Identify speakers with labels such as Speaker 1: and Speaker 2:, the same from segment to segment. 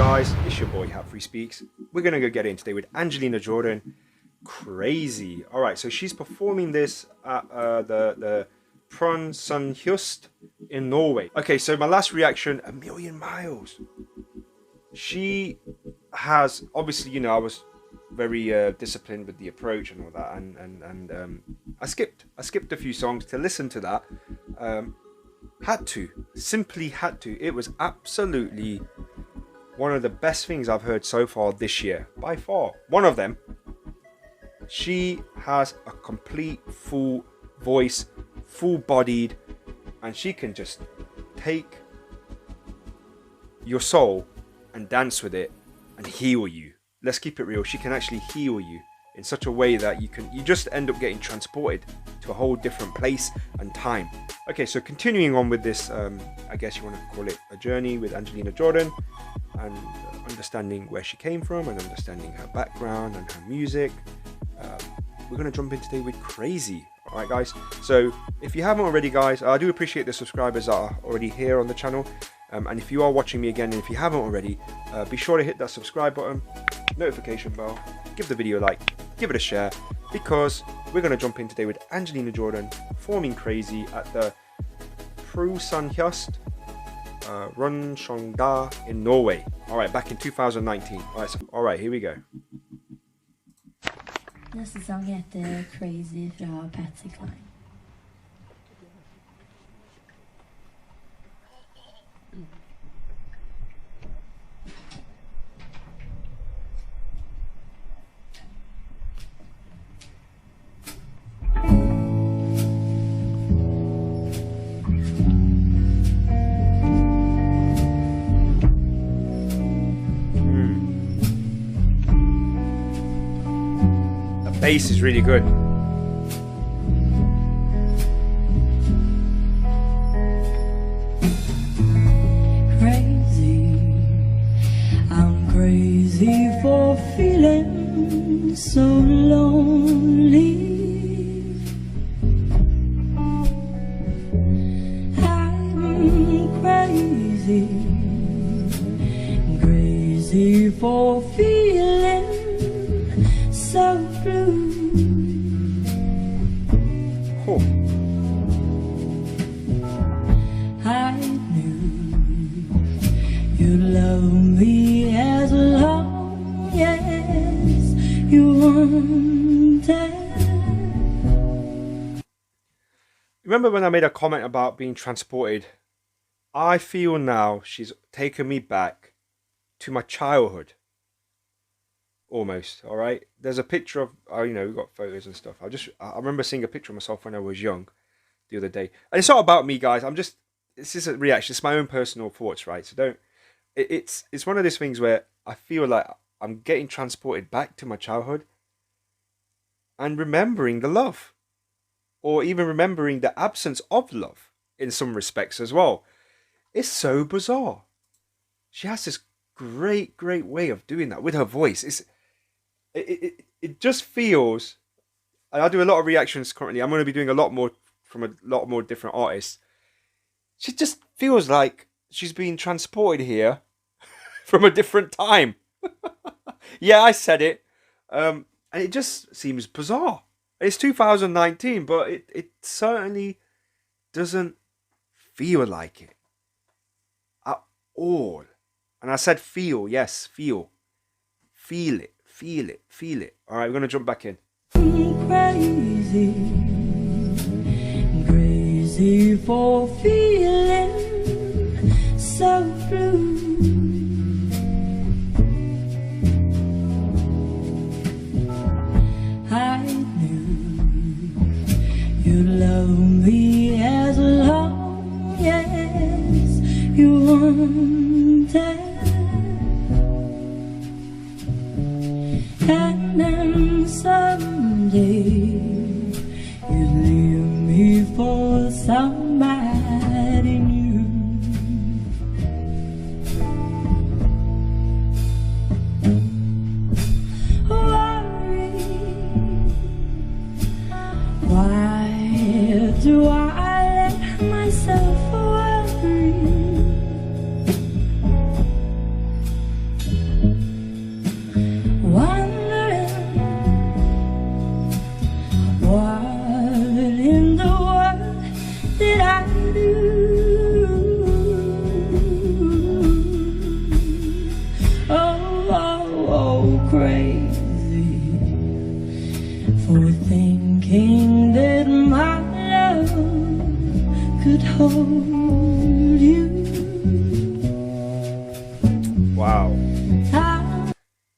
Speaker 1: guys, it's your boy Hat Free Speaks. We're gonna go get in today with Angelina Jordan. Crazy. All right, so she's performing this at the Prøysenhuset in Norway. Okay, so my last reaction, a million miles. She has obviously, you know, I was very disciplined with the approach and all that, and I skipped a few songs to listen to that. Simply had to. It was absolutely one of the best things I've heard so far this year, by far. One of them. She has a complete full voice, full-bodied, and she can just take your soul and dance with it and heal you. Let's keep it real. She can actually heal you in such a way that you just end up getting transported to a whole different place and time. Okay, so continuing on with this, I guess you want to call it a journey with Angelina Jordan, and understanding where she came from and understanding her background and her music. We're going to jump in today with Crazy. Alright guys, so if you haven't already guys, I do appreciate the subscribers that are already here on the channel, and if you are watching me again and if you haven't already, be sure to hit that subscribe button, notification bell, give the video a like, give it a share, because we're going to jump in today with Angelina Jordan performing Crazy at the Prøysenhuset, Rudshøgda in Norway. Alright, back in 2019. Alright, here we go.
Speaker 2: Neste sang heter Crazy fra Patsy Cline.
Speaker 1: Bass is really good.
Speaker 2: Crazy, I'm crazy for feeling so lonely. I'm crazy, crazy for feeling so blue.
Speaker 1: Oh.
Speaker 2: I knew you'd love me as long as you wanted.
Speaker 1: Remember when I made a comment about being transported? I feel now she's taken me back to my childhood. Almost. All right, there's a picture of, you know, we've got photos and stuff. I remember seeing a picture of myself when I was young the other day, and it's not about me guys, it's just a reaction, it's my own personal thoughts, right? So don't, it's one of those things where I feel like I'm getting transported back to my childhood and remembering the love, or even remembering the absence of love in some respects as well. It's so bizarre. She has this great way of doing that with her voice. It just feels, and I do a lot of reactions currently, I'm going to be doing a lot more from a lot more different artists. She just feels like she's being transported here from a different time. Yeah, I said it. And it just seems bizarre. It's 2019, but it certainly doesn't feel like it at all. And I said feel, yes, feel. Feel it. Feel it, feel it. All right, we're going to jump back in.
Speaker 2: Crazy, crazy for feeling so blue. I knew you'd love me as long as you wanted. And then someday you leave me for somebody new. Worry, why do I let myself worry? hold you.
Speaker 1: Wow.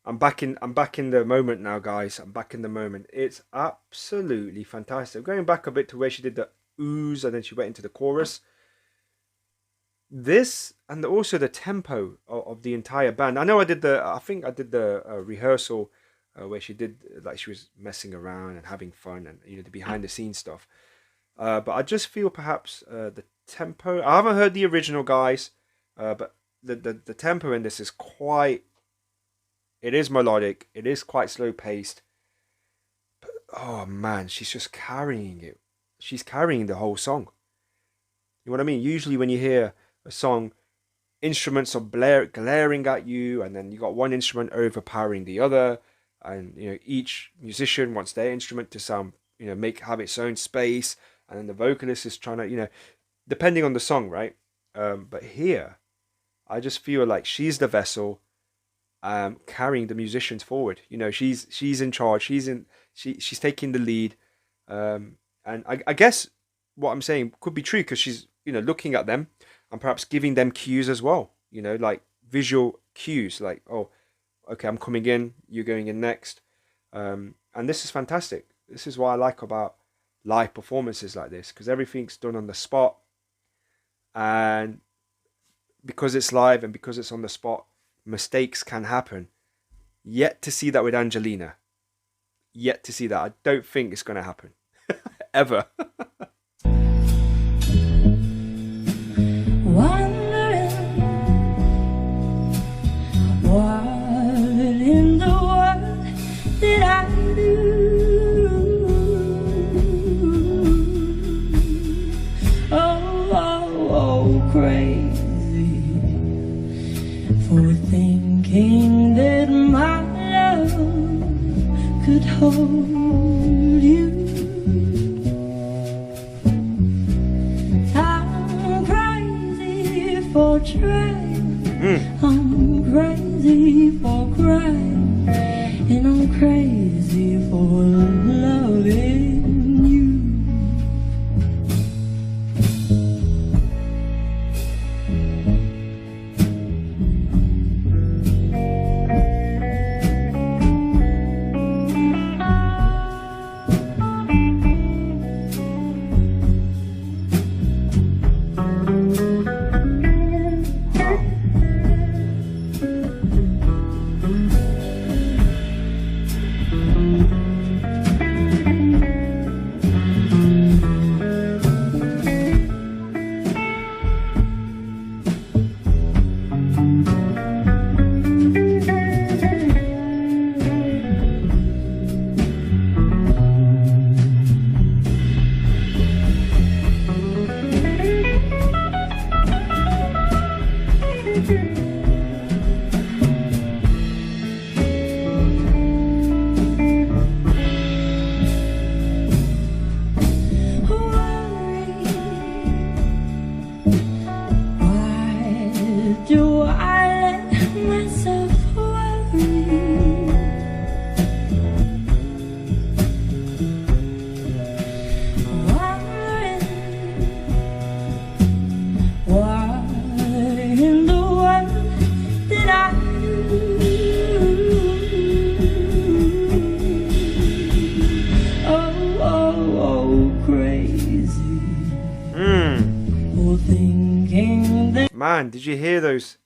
Speaker 1: I'm back in the moment now, guys. I'm back in the moment. It's absolutely fantastic. Going back a bit to where she did the oohs and then she went into the chorus. This and also the tempo of the entire band. I think I did the rehearsal where she did, like, she was messing around and having fun and, you know, the behind the scenes stuff. But I just feel perhaps the tempo. I haven't heard the original, guys, but the tempo in this is quite. It is melodic. It is quite slow paced. But oh man, she's just carrying it. She's carrying the whole song. You know what I mean? Usually when you hear a song, instruments are glaring at you, and then you got one instrument overpowering the other, and you know each musician wants their instrument to sound, you know, have its own space, and then the vocalist is trying to, you know, depending on the song, right? But here, I just feel like she's the vessel, carrying the musicians forward. You know, she's in charge. She's taking the lead, and I guess what I'm saying could be true because she's, you know, looking at them and perhaps giving them cues as well. You know, like visual cues, like, oh, okay, I'm coming in, you're going in next, and this is fantastic. This is what I like about live performances like this, because everything's done on the spot, and because it's live and because it's on the spot, mistakes can happen. Yet to see that with Angelina. Yet to see that. I don't think it's going to happen. Ever.
Speaker 2: Wondering what in the world did I do? Oh, crazy for thinking that my love could hold you. I'm crazy for trying, I'm crazy for crying, and I'm crazy for loving you.
Speaker 1: Man, did you hear those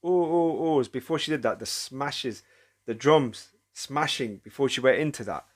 Speaker 1: ohs before she did that? The smashes, the drums smashing before she went into that.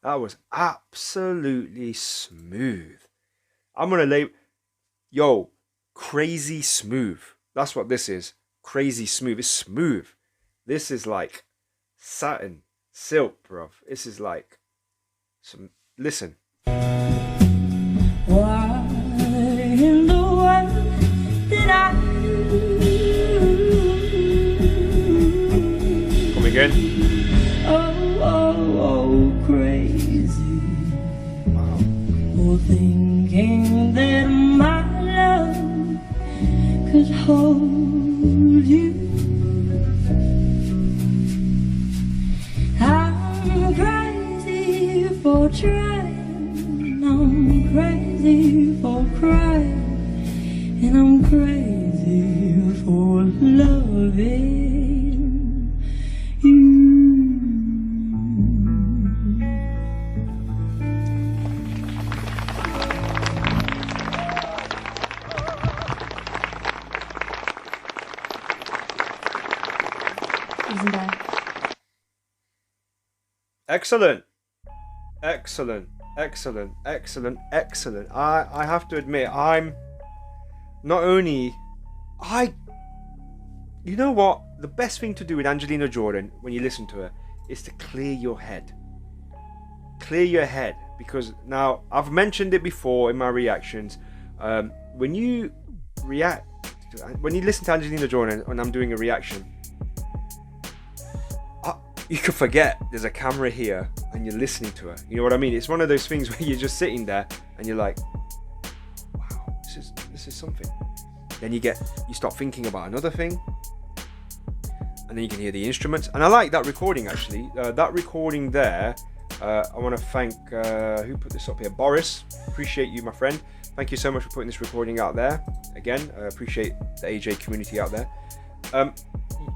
Speaker 1: That was absolutely smooth. I'm gonna lay, yo, crazy smooth. That's what this is. Crazy smooth. It's smooth. This is like satin, silk, bruv. This is like some. Listen.
Speaker 2: Why in the world did I do?
Speaker 1: Come again.
Speaker 2: Oh, crazy.
Speaker 1: Wow.
Speaker 2: For thinking that my love could hold you. I'm crazy for trying. I'm crazy for crying, blame you. Isn't that?
Speaker 1: Excellent. Excellent. Excellent. Excellent. Excellent. I have to admit, I'm not only... You know what? The best thing to do with Angelina Jordan when you listen to her is to clear your head. Clear your head. Because now, I've mentioned it before in my reactions. When you listen to Angelina Jordan and I'm doing a reaction, you could forget there's a camera here and you're listening to her. You know what I mean? It's one of those things where you're just sitting there and you're like, wow, this is something. Then you start thinking about another thing, and then you can hear the instruments. And I like that recording actually. That recording there, I want to thank who put this up here, Boris. Appreciate you, my friend. Thank you so much for putting this recording out there. Again, I appreciate the AJ community out there.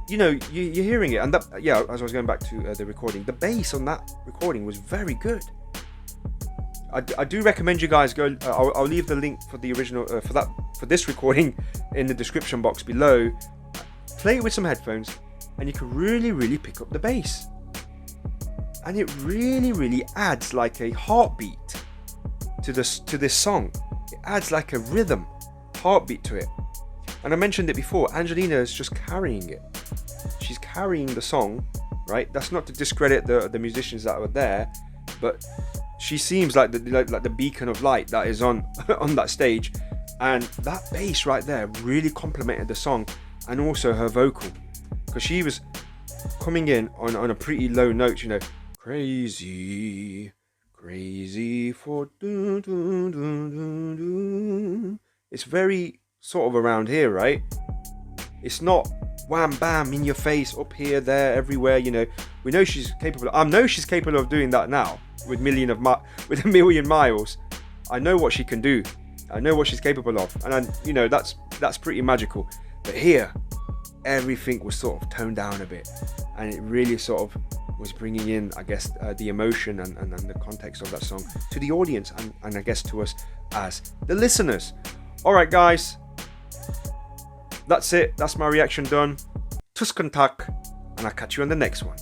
Speaker 1: You know, you're hearing it, and that, yeah, as I was going back to the recording, the bass on that recording was very good. I do recommend you guys go. I'll leave the link for the original for this recording in the description box below. Play it with some headphones, and you can really pick up the bass, and it really adds like a heartbeat to this song. It adds like a rhythm, heartbeat to it. And I mentioned it before. Angelina is just carrying it. She's carrying the song, right? That's not to discredit the musicians that were there, but she seems like the beacon of light that is on that stage. And that bass right there really complemented the song, and also her vocal, because she was coming in on a pretty low note, you know, crazy for doo, doo, doo, doo, doo. It's very sort of around here, right? It's not wham bam in your face, up here, there, everywhere. You know, we know she's capable. I know she's capable of doing that now with a million miles. I know what she can do. I know what she's capable of, and you know that's pretty magical. But here, everything was sort of toned down a bit, and it really sort of was bringing in, I guess, the emotion and the context of that song to the audience, and I guess to us as the listeners. All right, guys. That's it. That's my reaction done. Tusen takk, and I'll catch you on the next one.